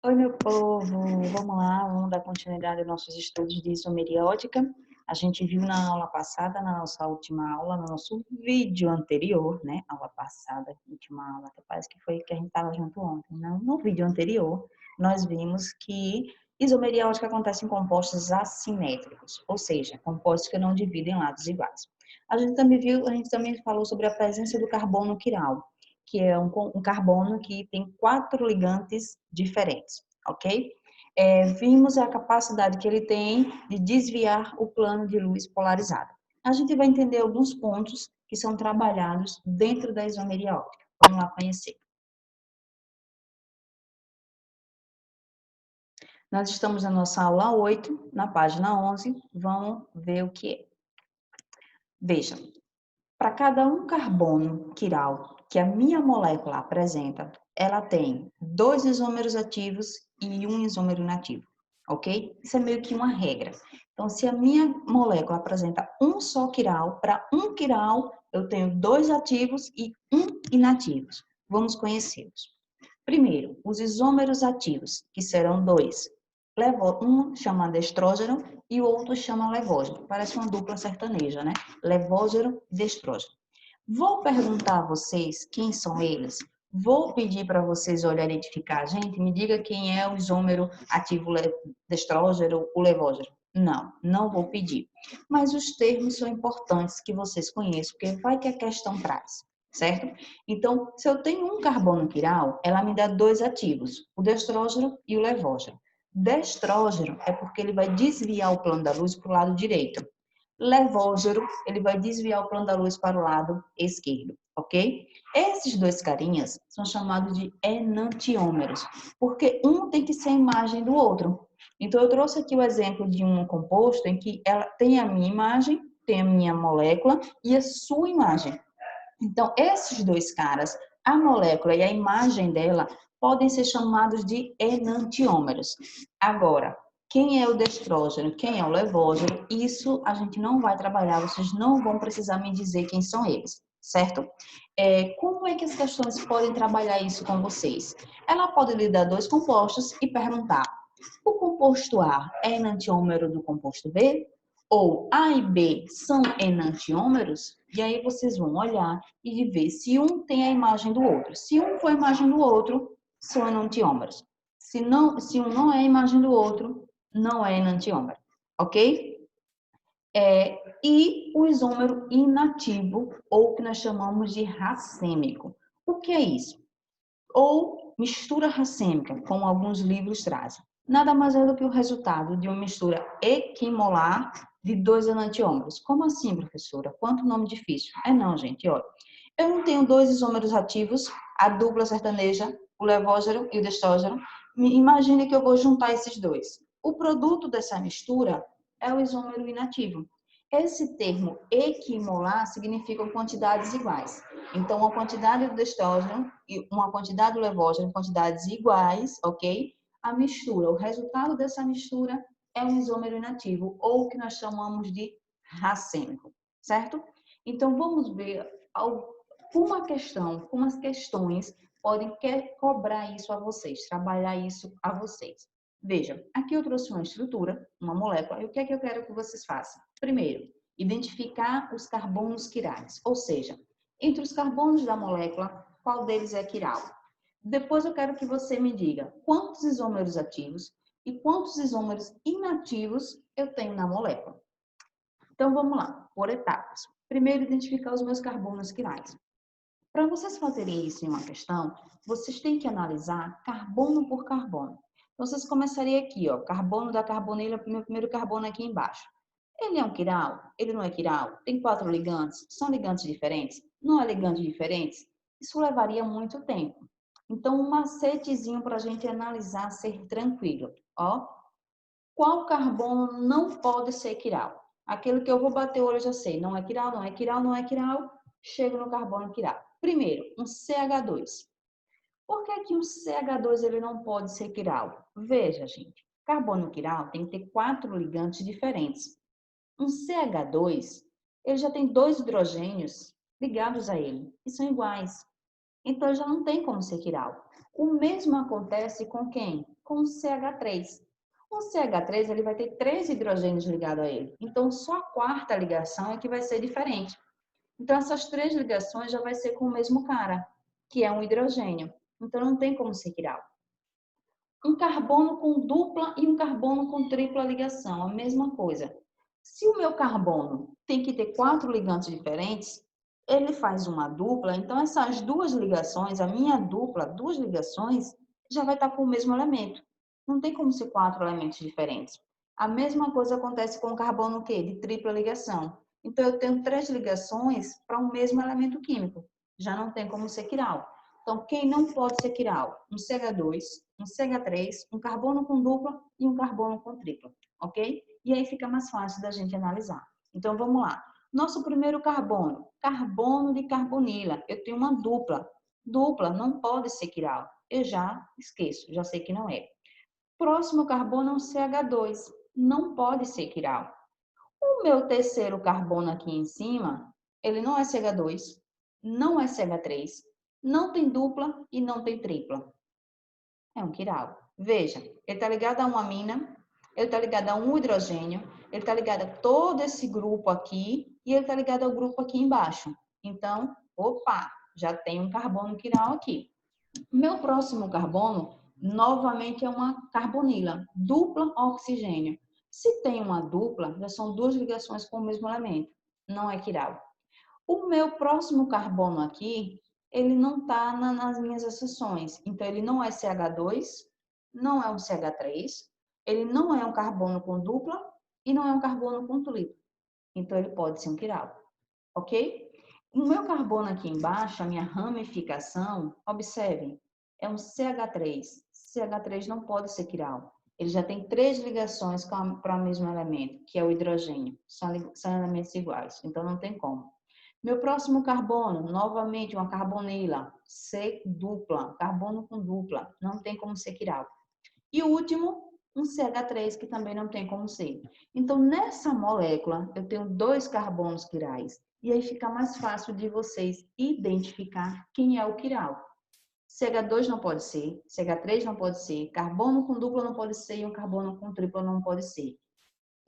Oi, meu povo! Vamos lá, vamos dar continuidade aos nossos estudos de isomeriótica. A gente viu na aula passada, na nossa última aula, no nosso vídeo anterior, né? Aula passada, última aula, até parece que foi que a gente estava junto ontem. Não, no vídeo anterior, nós vimos que isomeriótica acontece em compostos assimétricos, ou seja, compostos que não dividem lados iguais. A gente também falou sobre a presença do carbono quiral, que é um carbono que tem 4 ligantes diferentes, ok? Vimos a capacidade que ele tem de desviar o plano de luz polarizado. A gente vai entender alguns pontos que são trabalhados dentro da isomeria óptica. Vamos lá conhecer. Nós estamos na nossa aula 8, na página 11. Vamos ver o que é. Veja, para cada um carbono quiral que a minha molécula apresenta, ela tem 2 isômeros ativos e um isômero inativo, ok? Isso é meio que uma regra. Então, se a minha molécula apresenta um só quiral, para um quiral eu tenho 2 ativos e um inativos. Vamos conhecê-los. Primeiro, os isômeros ativos, que serão 2. Um chama destrógeno e o outro chama levógeno. Parece uma dupla sertaneja, né? Levógeno e destrógeno. Vou perguntar a vocês quem são eles. Vou pedir para vocês olharem e identificar. Gente, me diga quem é o isômero ativo destrógeno, o levógeno. Não, não vou pedir. Mas os termos são importantes que vocês conheçam, porque vai que a questão traz, certo? Então, se eu tenho um carbono quiral, ela me dá 2 ativos, o destrógeno e o levógeno. Destrógeno é porque ele vai desviar o plano da luz para o lado direito. Levógeno, ele vai desviar o plano da luz para o lado esquerdo, ok? Esses 2 carinhas são chamados de enantiômeros, porque um tem que ser a imagem do outro. Então, eu trouxe aqui o exemplo de um composto em que ela tem a minha imagem, tem a minha molécula e a sua imagem. Então, esses 2 caras, a molécula e a imagem dela, podem ser chamados de enantiômeros. Agora, quem é o destrógeno, quem é o levógeno, isso a gente não vai trabalhar, vocês não vão precisar me dizer quem são eles, certo? Como é que as questões podem trabalhar isso com vocês? Ela pode lhe dar 2 compostos e perguntar: o composto A é enantiômero do composto B? Ou A e B são enantiômeros? E aí vocês vão olhar e ver se um tem a imagem do outro. Se um for a imagem do outro, são enantiômeros. Se um não é a imagem do outro, não é enantiômero. Ok? E o isômero inativo, ou que nós chamamos de racêmico. O que é isso? Ou mistura racêmica, como alguns livros trazem. Nada mais é do que o resultado de uma mistura equimolar de 2 enantiômeros. Como assim, professora? Quanto nome difícil. Não, gente, olha. Eu não tenho 2 isômeros ativos, a dupla sertaneja, o levógeno e o destrógeno. Imagine que eu vou juntar esses 2. O produto dessa mistura é o isômero inativo. Esse termo equimolar significa quantidades iguais. Então, uma quantidade do destrógeno e uma quantidade do levógeno, quantidades iguais, ok? A mistura, o resultado dessa mistura é um isômero inativo, ou o que nós chamamos de racêmico, certo? Então, vamos ver como as questões podem cobrar isso a vocês, trabalhar isso a vocês. Veja, aqui eu trouxe uma estrutura, uma molécula, e o que é que eu quero que vocês façam? Primeiro, identificar os carbonos quirais, ou seja, entre os carbonos da molécula, qual deles é quiral? Depois eu quero que você me diga quantos isômeros ativos e quantos isômeros inativos eu tenho na molécula. Então vamos lá, por etapas. Primeiro, identificar os meus carbonos quirais. Para vocês fazerem isso em uma questão, vocês têm que analisar carbono por carbono. Então, vocês começariam aqui, ó, carbono da carbonila, meu primeiro carbono aqui embaixo. Ele é um quiral? Ele não é quiral? Tem 4 ligantes? São ligantes diferentes? Não é ligante diferentes? Isso levaria muito tempo. Então, um macetezinho para a gente analisar, ser tranquilo. Ó, qual carbono não pode ser quiral? Aquele que eu vou bater o olho já sei. Não é quiral, não é quiral, não é quiral. Chego no carbono quiral. Primeiro, um CH2. Por que que um CH2 ele não pode ser quiral? Veja, gente. Carbono quiral tem que ter 4 ligantes diferentes. Um CH2, ele já tem 2 hidrogênios ligados a ele, e são iguais. Então, já não tem como ser quiral. O mesmo acontece com quem? Com o CH3. O CH3 ele vai ter 3 hidrogênios ligados a ele. Então, só a quarta ligação é que vai ser diferente. Então, essas 3 ligações já vai ser com o mesmo cara, que é um hidrogênio. Então, não tem como ser quiral. Um carbono com dupla e um carbono com tripla ligação, a mesma coisa. Se o meu carbono tem que ter 4 ligantes diferentes, ele faz uma dupla, então essas 2 ligações, a minha dupla, 2 ligações, já vai estar com o mesmo elemento. Não tem como ser 4 elementos diferentes. A mesma coisa acontece com o carbono que de tripla ligação. Então eu tenho 3 ligações para um mesmo elemento químico. Já não tem como ser quiral. Então, quem não pode ser quiral? Um CH2, um CH3, um carbono com dupla e um carbono com tripla, ok? E aí fica mais fácil da gente analisar. Então, vamos lá. Nosso primeiro carbono, carbono de carbonila. Eu tenho uma dupla. Dupla não pode ser quiral. Eu já esqueço, já sei que não é. Próximo carbono é um CH2. Não pode ser quiral. O meu terceiro carbono aqui em cima, ele não é CH2, não é CH3, não tem dupla e não tem tripla. É um quiral. Veja, ele está ligado a uma amina, ele está ligado a um hidrogênio, ele está ligado a todo esse grupo aqui e ele está ligado ao grupo aqui embaixo. Então, opa, já tem um carbono quiral aqui. Meu próximo carbono, novamente, é uma carbonila, dupla oxigênio. Se tem uma dupla, já são 2 ligações com o mesmo elemento, não é quiral. O meu próximo carbono aqui, ele não está nas minhas acessões. Então, ele não é CH2, não é um CH3, ele não é um carbono com dupla e não é um carbono com tripla. Então, ele pode ser um quiral, ok? O meu carbono aqui embaixo, a minha ramificação, observem, é um CH3. CH3 não pode ser quiral. Ele já tem 3 ligações para o mesmo elemento, que é o hidrogênio. São elementos iguais, então não tem como. Meu próximo carbono, novamente uma carbonila, C dupla, carbono com dupla, não tem como ser quiral. E o último, um CH3, que também não tem como ser. Então, nessa molécula, eu tenho 2 carbonos quirais. E aí fica mais fácil de vocês identificar quem é o quiral. CH2 não pode ser, CH3 não pode ser, carbono com dupla não pode ser e um carbono com tripla não pode ser.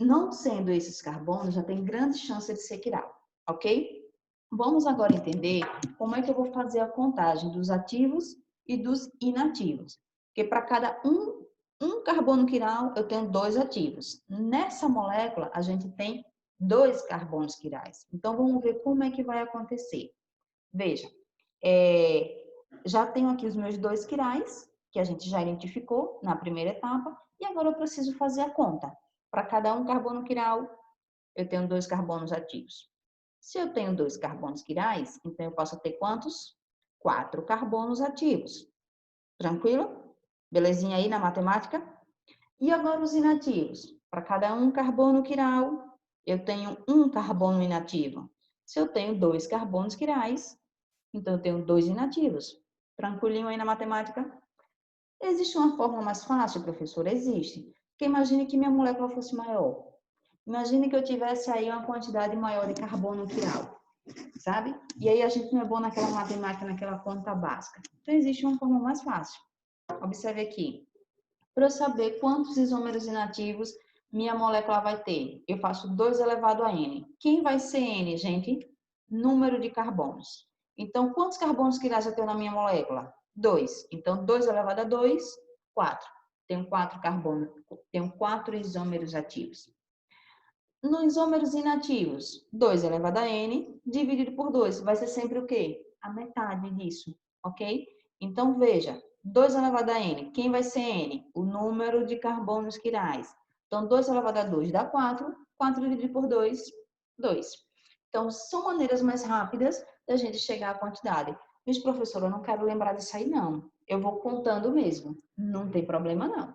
Não sendo esses carbonos, já tem grande chance de ser quiral, ok? Vamos agora entender como é que eu vou fazer a contagem dos ativos e dos inativos. Porque para cada um carbono quiral, eu tenho 2 ativos. Nessa molécula, a gente tem 2 carbonos quirais. Então, vamos ver como é que vai acontecer. Veja, já tenho aqui os meus 2 quirais, que a gente já identificou na primeira etapa, e agora eu preciso fazer a conta. Para cada um carbono quiral, eu tenho 2 carbonos ativos. Se eu tenho 2 carbonos quirais, então eu posso ter quantos? 4 carbonos ativos. Tranquilo? Belezinha aí na matemática? E agora os inativos. Para cada um carbono quiral, eu tenho um carbono inativo. Se eu tenho 2 carbonos quirais, então eu tenho 2 inativos. Tranquilinho aí na matemática? Existe uma forma mais fácil, professor? Existe. Porque imagine que minha molécula fosse maior. Imagine que eu tivesse aí uma quantidade maior de carbono quiral, sabe? E aí a gente não é bom naquela matemática, naquela conta básica. Então existe uma forma mais fácil. Observe aqui. Para eu saber quantos isômeros inativos minha molécula vai ter, eu faço 2 elevado a n. Quem vai ser n, gente? Número de carbonos. Então, quantos carbonos quirais eu tenho na minha molécula? 2. Então, 2 elevado a 2, 4. Tenho 4 carbonos, tenho 4 isômeros ativos. Nos isômeros inativos, 2 elevado a n, dividido por 2, vai ser sempre o quê? A metade disso, ok? Então, veja, 2 elevado a n, quem vai ser n? O número de carbonos quirais. Então, 2 elevado a 2 dá 4, 4 dividido por 2, 2. Então, são maneiras mais rápidas da gente chegar à quantidade. Mas, professor, eu não quero lembrar disso aí, não. Eu vou contando mesmo. Não tem problema, não.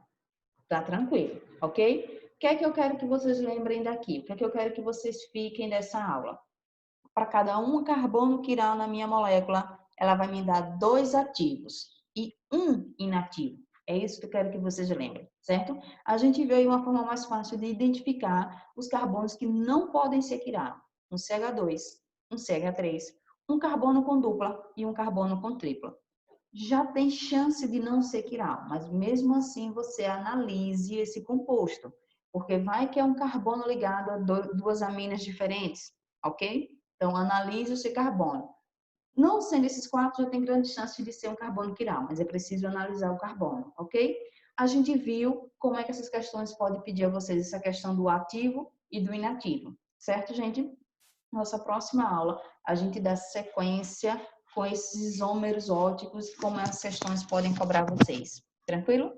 Tá tranquilo, ok? O que é que eu quero que vocês lembrem daqui? O que é que eu quero que vocês fiquem dessa aula? Para cada um carbono quiral na minha molécula, ela vai me dar 2 ativos e 1 inativo. É isso que eu quero que vocês lembrem, certo? A gente vê aí uma forma mais fácil de identificar os carbonos que não podem ser quiral. Um CH2, um CH3, um carbono com dupla e um carbono com tripla. Já tem chance de não ser quiral, mas mesmo assim você analise esse composto, porque vai que é um carbono ligado a duas aminas diferentes, ok? Então, analise esse carbono. Não sendo esses quatro, já tem grande chance de ser um carbono quiral, mas é preciso analisar o carbono, ok? A gente viu como é que essas questões podem pedir a vocês essa questão do ativo e do inativo, certo, gente? Nossa próxima aula, a gente dá sequência com esses isômeros óticos e como as questões podem cobrar vocês. Tranquilo?